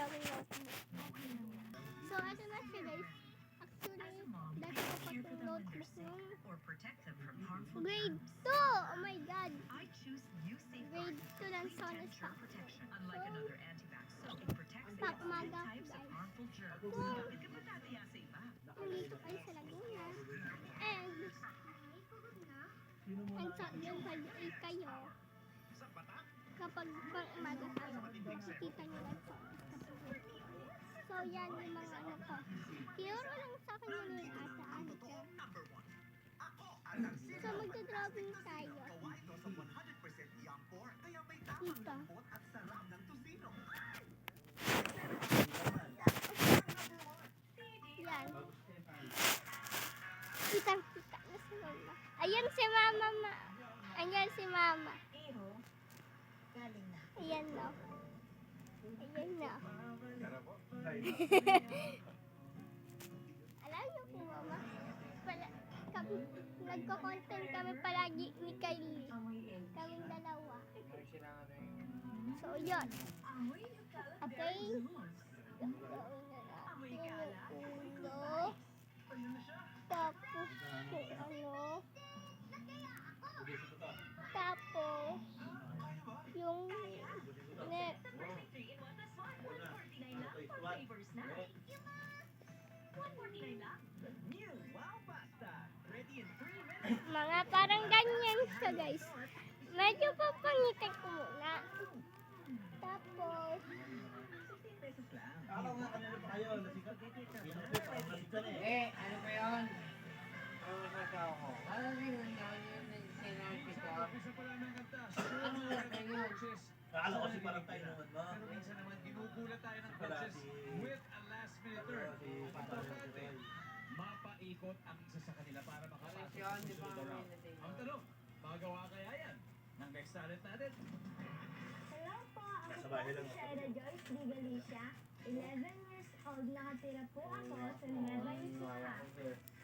drawing notebook. So, ito na siya guys. Actually, dati ko pa itong notebook nung grade 2. Oh my God. Grade 2 lang sana siya. So, pakmaga guys. Nandito kayo sa Laguna. And sa yung kayo, kapag pang umaga kayo, makikita nyo lang to. So, yan yung mga ano ko. Tinuro lang sa akin yun yung ata ano ko. So, magdadrawing tayo. Dito. Yan. Kitang-kita na si mama. Ayan si mama, ayan si mama. Ayan no. Ayan no. Alam niyo po mama, nagko-content kami palagi ni Kylie. Kaming dalawa. So yun. Okay. Gagawin na natin yung ulo. Tapos kung ano. Tapos yung neck. Mga parang ganyan siya guys. Medyo papangitay ko muna. Tapos ano ba yun? Ano ba siya ako? Alam mo yun, Akala ko si parang tayo naman ba? Pero minsan naman ginugulat tayo ng coaches with a last minute turn. Importante, mapaikot ang isa sa kanila para makapasok sa susunod na round. Ang tanong, magawa kaya yan ng next talent natin? Hello po, ako po si Shaira Joyce Di Galicia. 11 years old, nakatira po ako sa Nueva Ecija.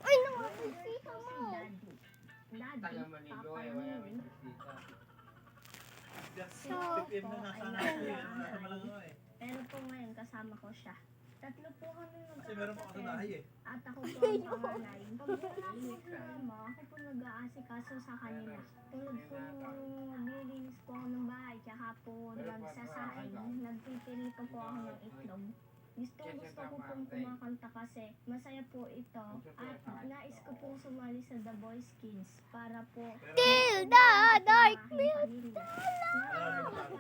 ay nakakasita mo. Daddy, taga Manido Papa eh, wala Noon. may bisita. So, Tipim na nasa natin. Nasa Malagawa eh. pero po ngayon kasama ko siya. Tatlo po kami Kasi meron pa ako sa bahay eh. at ako po ang panganay. Pag wala po si mama, ako po nag-aasikaso sa kanila. Tulad po nung nililinis po ako ng bahay, tsaka po nagsasaing, nagpipirito po ako ng itlog. Gusto ko pong kumakanta kasi masaya po ito at nais ko pong sumali sa The Voice Kids para po Till the dark thank you po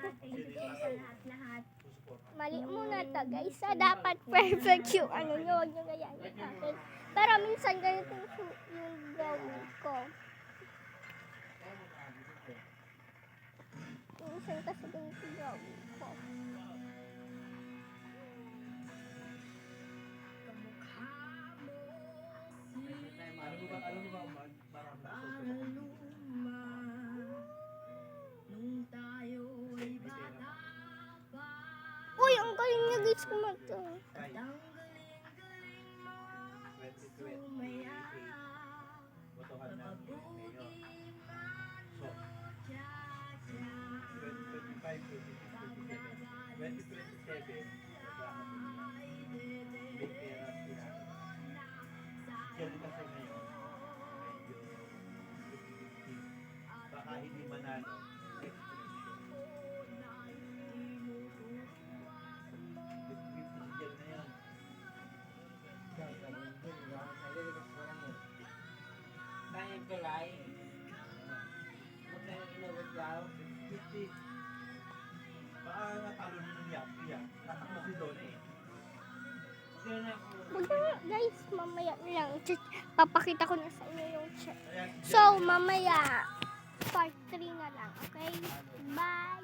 sa lahat-lahat. Mali muna to guys. So, dapat perfect yung ano nyo. Huwag nyo gayahin akin. Pero minsan ganito yung drawing ko. Minsan kasi ganito yung drawing ko. Alam mo ba, parang Uy, ang galing niya guys kumanta. botohan na mayor. So, 2027, big pera sila. Yan kasi ngayon, medyo 50-50. Baka hindi manalo. Next election. 50-50 si Jen na yan. Tayong tulay. Magkano inawag daw? 50. Baka natalo na ng Yapi yan. Natakbo si Don eh. Yun ako. Huwag na guys, mamaya na lang. Papakita ko na sa inyo yung chat. Kaya si Jen- So, mamaya, part 3 na lang, okay? Bye!